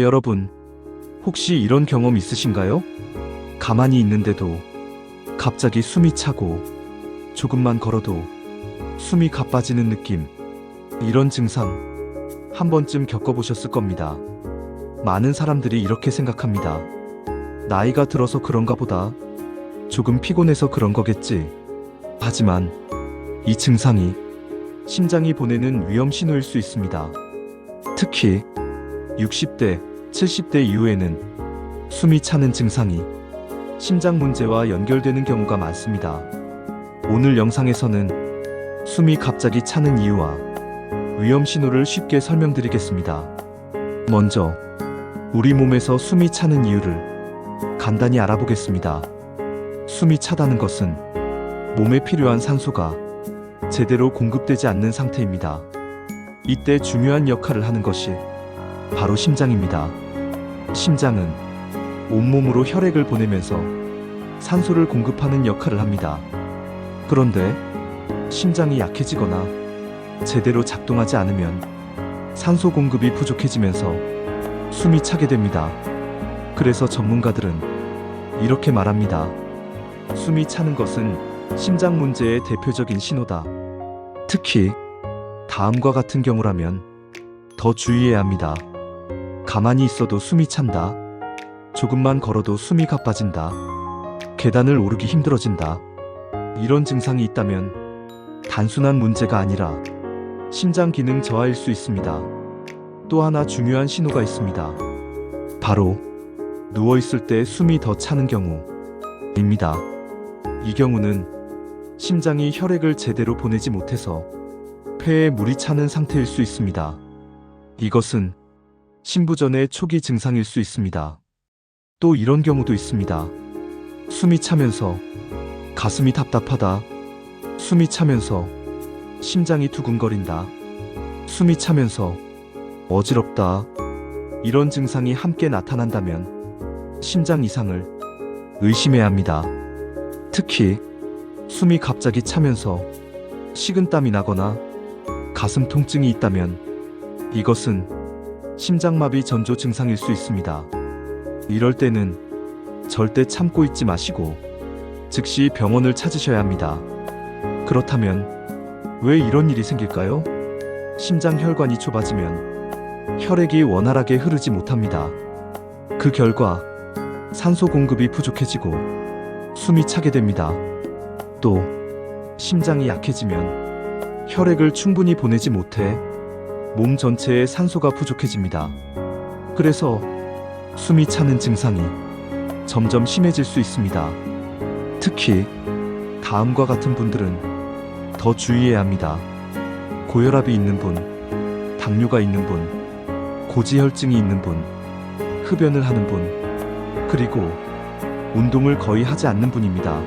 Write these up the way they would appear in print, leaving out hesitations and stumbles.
여러분, 혹시 이런 경험 있으신가요? 가만히 있는데도 갑자기 숨이 차고 조금만 걸어도 숨이 가빠지는 느낌. 이런 증상 한 번쯤 겪어보셨을 겁니다. 많은 사람들이 이렇게 생각합니다. 나이가 들어서 그런가 보다. 조금 피곤해서 그런 거겠지. 하지만 이 증상이 심장이 보내는 위험 신호일 수 있습니다. 특히 60대, 70대 이후에는 숨이 차는 증상이 심장 문제와 연결되는 경우가 많습니다. 오늘 영상에서는 숨이 갑자기 차는 이유와 위험 신호를 쉽게 설명드리겠습니다. 먼저 우리 몸에서 숨이 차는 이유를 간단히 알아보겠습니다. 숨이 차다는 것은 몸에 필요한 산소가 제대로 공급되지 않는 상태입니다. 이때 중요한 역할을 하는 것이 바로 심장입니다. 심장은 온몸으로 혈액을 보내면서 산소를 공급하는 역할을 합니다. 그런데 심장이 약해지거나 제대로 작동하지 않으면 산소 공급이 부족해지면서 숨이 차게 됩니다. 그래서 전문가들은 이렇게 말합니다. 숨이 차는 것은 심장 문제의 대표적인 신호다. 특히 다음과 같은 경우라면 더 주의해야 합니다. 가만히 있어도 숨이 찬다. 조금만 걸어도 숨이 가빠진다. 계단을 오르기 힘들어진다. 이런 증상이 있다면 단순한 문제가 아니라 심장 기능 저하일 수 있습니다. 또 하나 중요한 신호가 있습니다. 바로 누워있을 때 숨이 더 차는 경우입니다. 이 경우는 심장이 혈액을 제대로 보내지 못해서 폐에 물이 차는 상태일 수 있습니다. 이것은 심부전의 초기 증상일 수 있습니다. 또 이런 경우도 있습니다. 숨이 차면서 가슴이 답답하다. 숨이 차면서 심장이 두근거린다. 숨이 차면서 어지럽다. 이런 증상이 함께 나타난다면 심장 이상을 의심해야 합니다. 특히 숨이 갑자기 차면서 식은땀이 나거나 가슴 통증이 있다면 이것은 심장마비 전조 증상일 수 있습니다. 이럴 때는 절대 참고 있지 마시고 즉시 병원을 찾으셔야 합니다. 그렇다면 왜 이런 일이 생길까요? 심장 혈관이 좁아지면 혈액이 원활하게 흐르지 못합니다. 그 결과 산소 공급이 부족해지고 숨이 차게 됩니다. 또 심장이 약해지면 혈액을 충분히 보내지 못해 몸 전체에 산소가 부족해집니다. 그래서 숨이 차는 증상이 점점 심해질 수 있습니다. 특히 다음과 같은 분들은 더 주의해야 합니다. 고혈압이 있는 분, 당뇨가 있는 분, 고지혈증이 있는 분, 흡연을 하는 분, 그리고 운동을 거의 하지 않는 분입니다.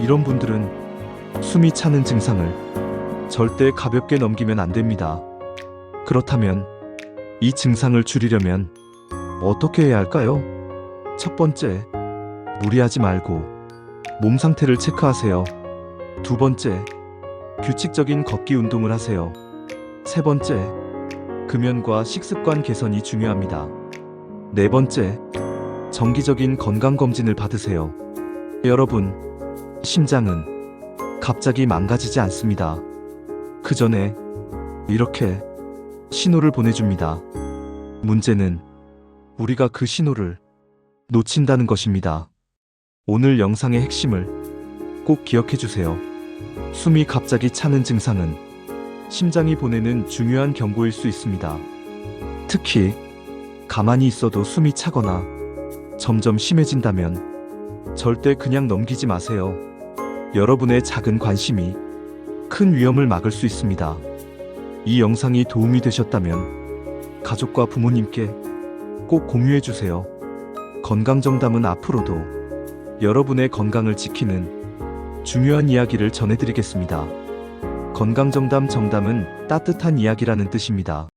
이런 분들은 숨이 차는 증상을 절대 가볍게 넘기면 안 됩니다. 그렇다면 이 증상을 줄이려면 어떻게 해야 할까요? 첫 번째, 무리하지 말고 몸 상태를 체크하세요. 두 번째, 규칙적인 걷기 운동을 하세요. 세 번째, 금연과 식습관 개선이 중요합니다. 네 번째, 정기적인 건강검진을 받으세요. 여러분, 심장은 갑자기 망가지지 않습니다. 그 전에 이렇게 신호를 보내줍니다. 문제는 우리가 그 신호를 놓친다는 것입니다. 오늘 영상의 핵심을 꼭 기억해 주세요. 숨이 갑자기 차는 증상은 심장이 보내는 중요한 경고일 수 있습니다. 특히 가만히 있어도 숨이 차거나 점점 심해진다면 절대 그냥 넘기지 마세요. 여러분의 작은 관심이 큰 위험을 막을 수 있습니다. 이 영상이 도움이 되셨다면 가족과 부모님께 꼭 공유해 주세요. 건강정담은 앞으로도 여러분의 건강을 지키는 중요한 이야기를 전해드리겠습니다. 건강정담, 정담은 따뜻한 이야기라는 뜻입니다.